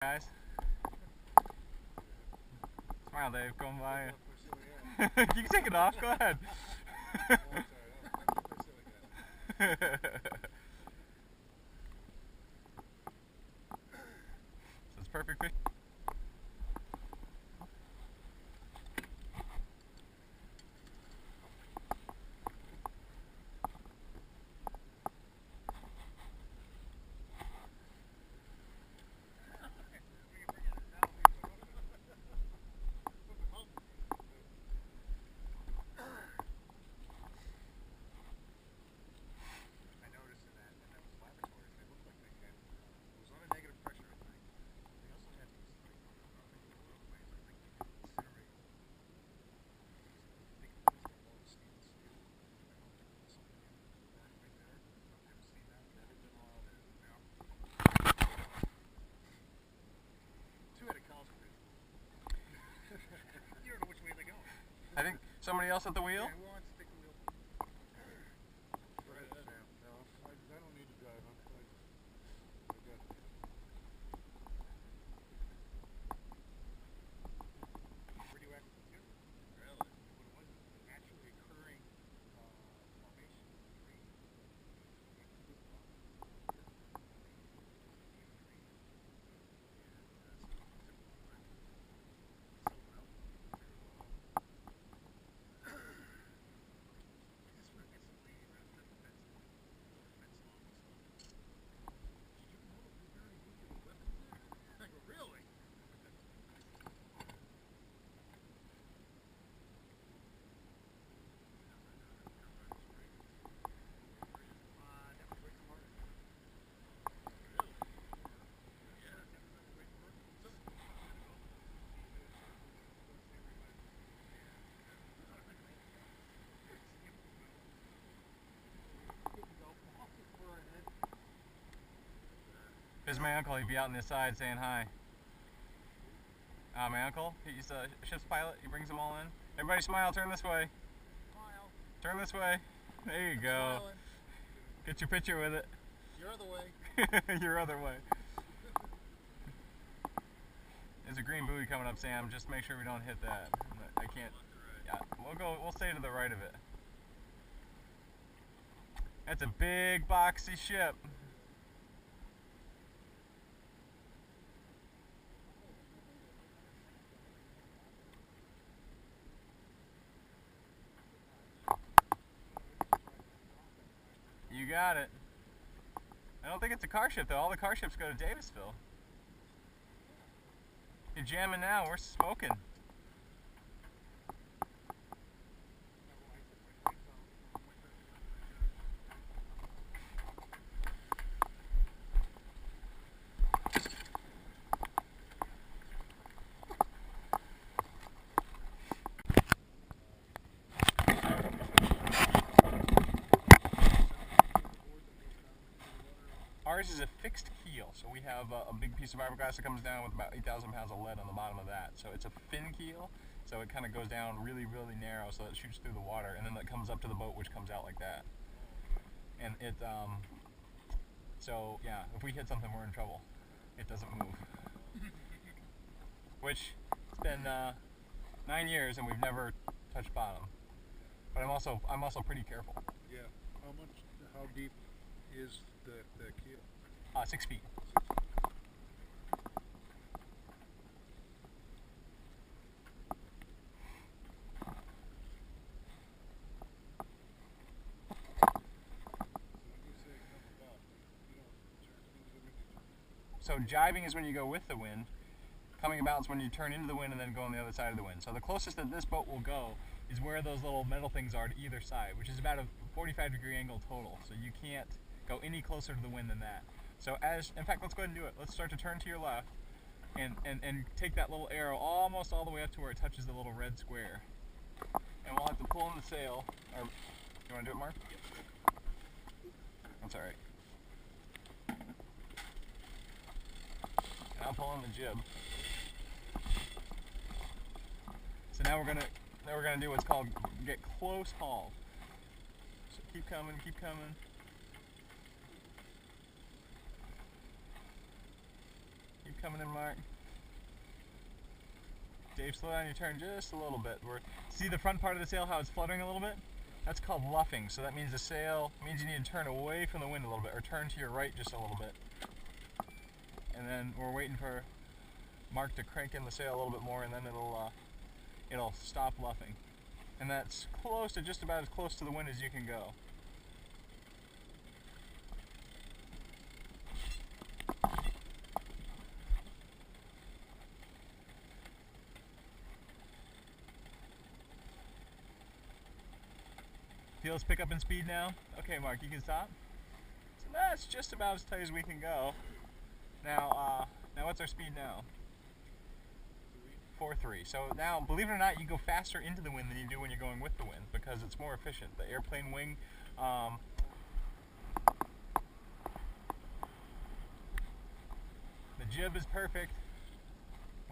Guys, smile, Dave. Going by. You can take it off. Go ahead. So it's perfect fish. I think somebody else at the wheel. There's my uncle. He'd be out on the side saying hi. My uncle, he's a ship's pilot. He brings them all in. Everybody smile. Turn this way. Smile. Turn this way. There you go. Smiling. Get your picture with it. Your other way. Your other way. There's a green buoy coming up, Sam. Just make sure we don't hit that. I can't. Yeah, we'll stay to the right of it. That's a big boxy ship. You got it. I don't think it's a car ship though. All the car ships go to Davisville. You're jamming now. We're smoking. Ours is a fixed keel, so we have a big piece of fiberglass that comes down with about 8,000 pounds of lead on the bottom of that. So it's a fin keel, so it kind of goes down really, really narrow, so it shoots through the water, and then it comes up to the boat, which comes out like that. And it, so yeah, if we hit something, we're in trouble. It doesn't move. Which, it's been 9 years, and we've never touched bottom. But I'm also pretty careful. Yeah. How deep is the keel? 6 feet. So jibing is when you go with the wind. Coming about is when you turn into the wind and then go on the other side of the wind. So the closest that this boat will go is where those little metal things are to either side, which is about a 45-degree angle total. So you can't go any closer to the wind than that. So in fact, let's go ahead and do it. Let's start to turn to your left and take that little arrow almost all the way up to where it touches the little red square. And we'll have to pull in the sail. Or, you want to do it, Mark? That's all right. And I'll pull in the jib. So now we're gonna do what's called get close haul. So keep coming, keep coming. coming in, Mark. Dave, slow down your turn just a little bit. See the front part of the sail, how it's fluttering a little bit? That's called luffing. So that means the sail means you need to turn away from the wind a little bit, or turn to your right just a little bit. And then we're waiting for Mark to crank in the sail a little bit more, and then it'll stop luffing. And that's close to just about as close to the wind as you can go. Feel us pick up in speed now? Okay, Mark, you can stop. So that's just about as tight as we can go. Now what's our speed now? 4.3. So now, believe it or not, you go faster into the wind than you do when you're going with the wind because it's more efficient. The airplane wing, the jib is perfect.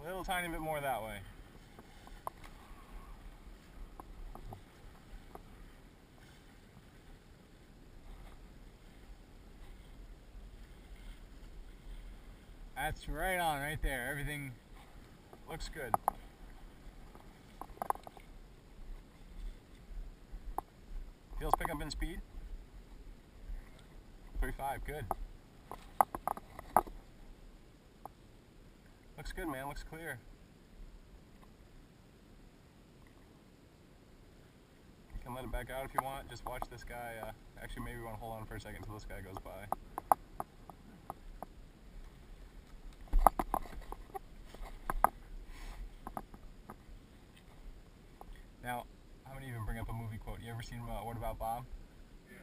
A little tiny bit more that way. That's right on, right there. Everything looks good. Feels pick up in speed? 3.5, good. Looks good, man, looks clear. You can let it back out if you want. Just watch this guy. Actually, maybe we want to hold on for a second until this guy goes by. Now, I'm gonna even bring up a movie quote. You ever seen What About Bob? Yeah.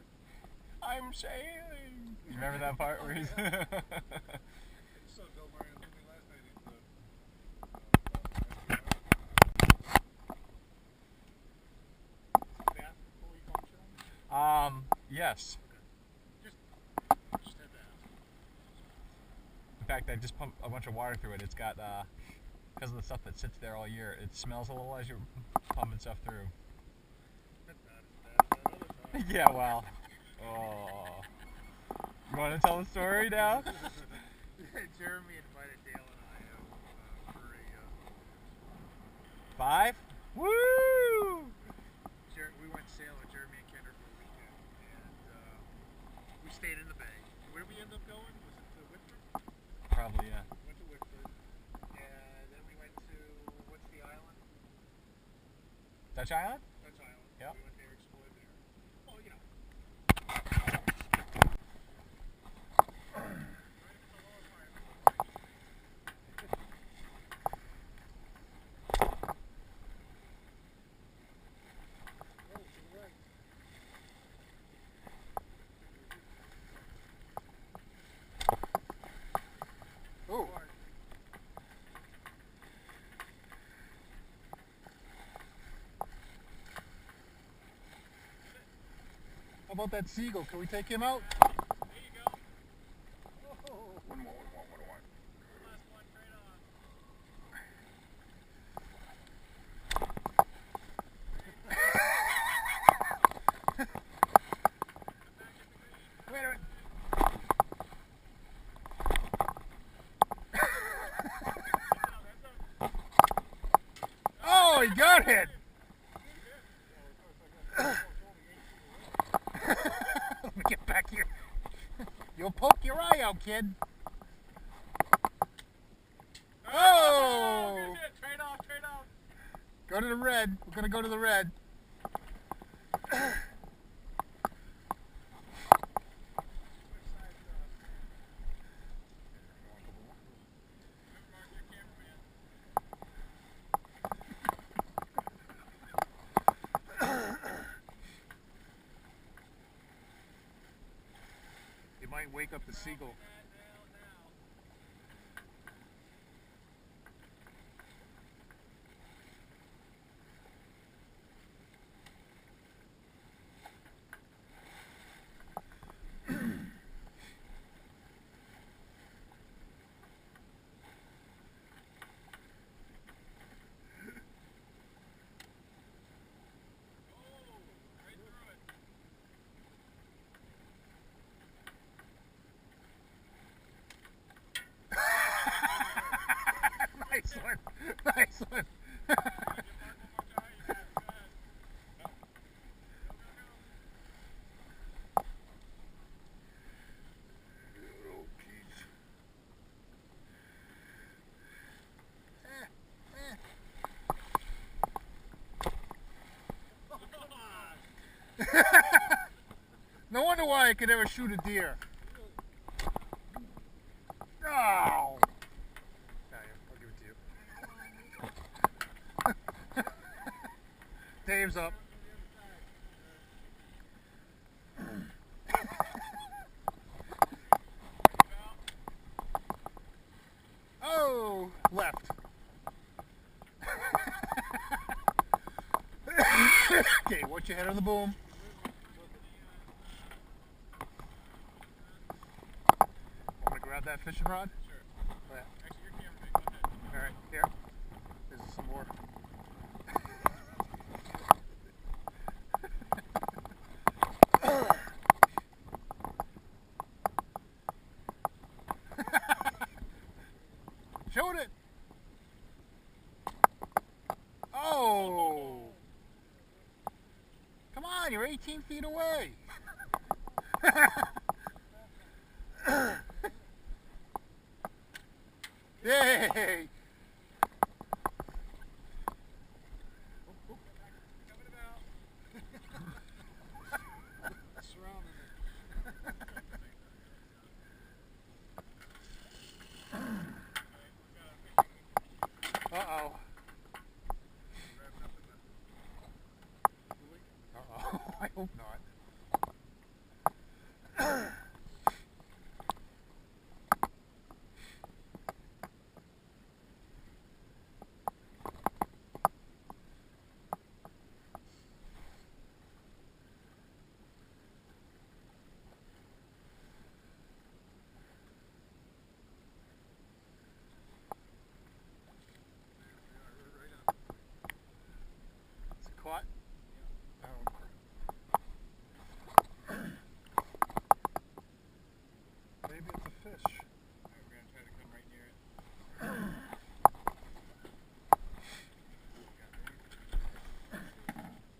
I'm sailing. You remember that part where he's? I saw Bill Murray in a movie last night. He's that fully functional? Yes. Just had that. In fact, I just pumped a bunch of water through it. It's got because of the stuff that sits there all year, it smells a little as you're pumping stuff through. That's not as bad as that other time. Yeah, well. Oh. You want to tell the story now? Jeremy invited Dale and I for a 5? Woo! we went sailing with Jeremy and Kendra for a weekend, and we stayed in the bay. Where did we end up going? Was it to Whitford? Probably, yeah. Went to Whitford, and then we went to, what's the island? Dutch Island? Dutch Island. Yep. We went there, explored there. Oh, you know. Ooh. How about that seagull? Can we take him out? There you go. One more. Last one, right on. Wait a minute. Oh, he got hit! Let me get back here. You'll poke your eye out, kid. Oh! Trade off. Go to the red. We're gonna go to the red. You might wake up the seagull. Nice one. Nice one. No wonder why I could never shoot a deer. Oh! I'll give it to you. Dave's up. Oh! Left. Okay, watch your head on the boom. Want to grab that fishing rod? Sure. Oh, yeah. Actually, your cameraman, go ahead. Alright, here. This is some more. Showed it! Oh! Come on, you're 18 feet away! Yay! Coming about. Surrounding Uh-oh. Uh-oh. I hope not. Is it caught? Oh, crap. Maybe it's a fish. We're going to try to come right near it.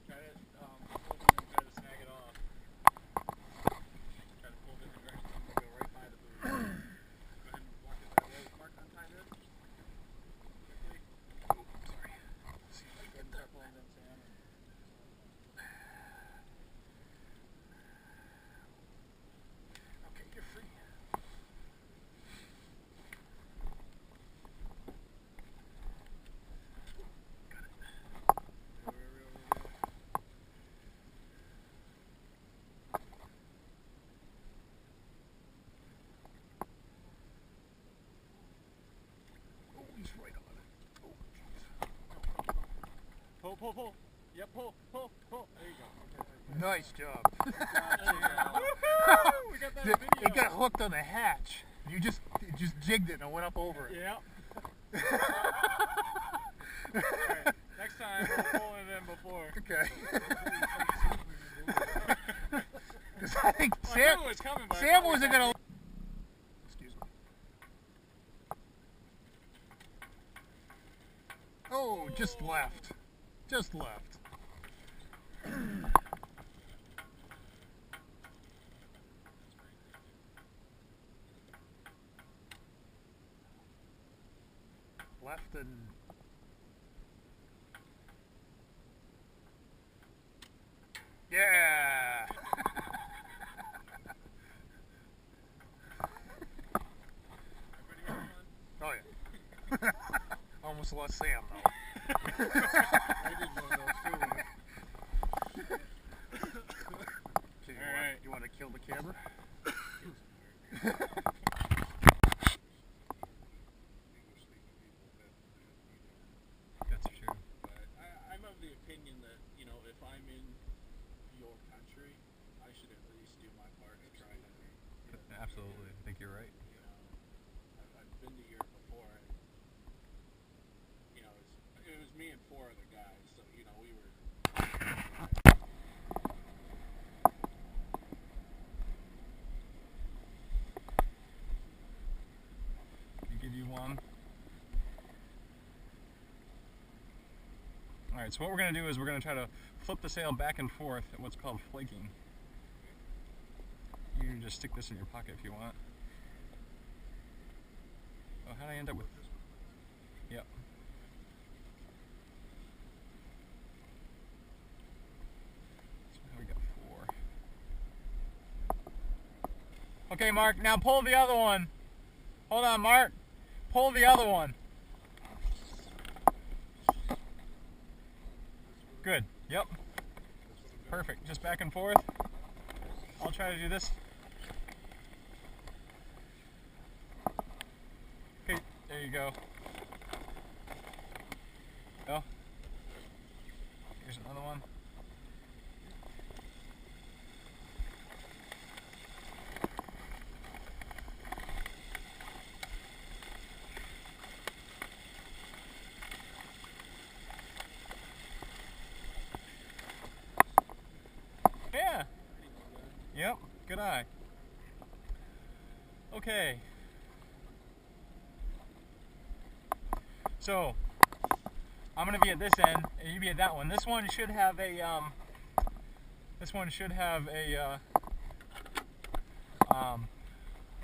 Try to, pull it and try to snag it off. Try to pull it in the direction I'm going to go right by the buoy. Go ahead and walk it that way. Mark untie it. Quickly. Oh, sorry. See if I can get that. Pulling them, Sam. Okay, you're free. Oh, he's right on it. Oh, jeez. Pull, pull, pull. Yep, pull, pull, pull. There you go. Nice job. Woohoo! We got that It video. got hooked on the hatch. You just jigged it and went up over it. Yep. Alright, next time we'll pull it in before. Okay. Because I think Well, I Sam, knew it was coming, but I Sam thought we wasn't had gonna. to- Excuse me. Oh, just left. Just left. Left and. Yeah! Everybody got one? Oh yeah. Almost lost Sam though. I did one of those too. Okay, Alright. you want to kill the camera? That's true. But I'm of the opinion that, you know, if I'm in your country, I should at least do my part to try to, Absolutely, I think you're right. you know, I've been to Europe before, and, you know, it was me and 4 other guys, so, you know, we were... Can give you one. Alright, so what we're going to do is we're going to try to flip the sail back and forth at what's called flaking. You can just stick this in your pocket if you want. Oh, how did I end up with... Yep. So now we got 4. Okay, Mark, now pull the other one. Hold on, Mark. Pull the other one. Good. Yep. Perfect. Just back and forth. I'll try to do this. Okay, there you go. Go. Here's another one. Yeah. Yep, good eye. Okay. So, I'm gonna be at this end, and you be at that one. This one should have a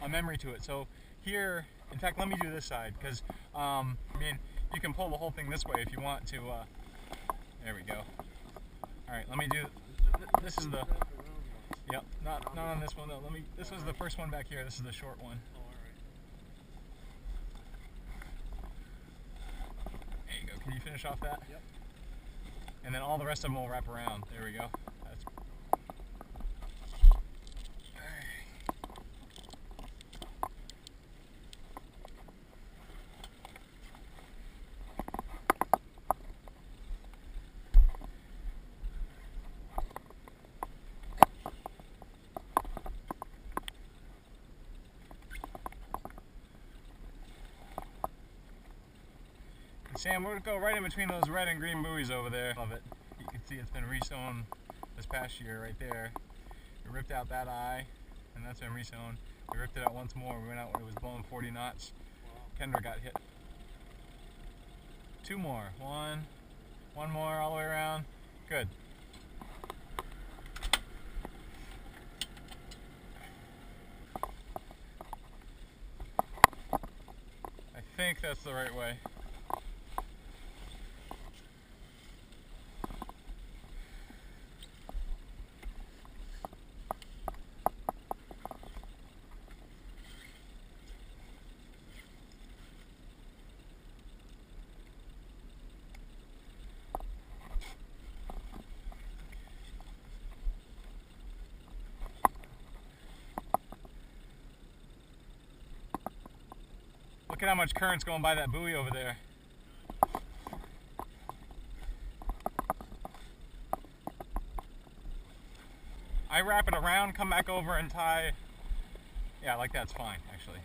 a memory to it. So here, in fact, let me do this side, because I mean, you can pull the whole thing this way if you want to. There we go. All right, let me do. This is the. Yep, not on this one though. Let me. This was the first one back here. This is the short one. There you go. Can you finish off that? Yep. And then all the rest of them will wrap around. There we go. That's... Sam, we're going to go right in between those red and green buoys over there. Love it. You can see it's been resewn this past year right there. We ripped out that eye, and that's been resewn. We ripped it out once more. We went out when it was blowing 40 knots. Kendra got hit. 2 more. One more all the way around. Good. I think that's the right way. Look at how much current's going by that buoy over there. I wrap it around, come back over and tie. Yeah, like that's fine, actually.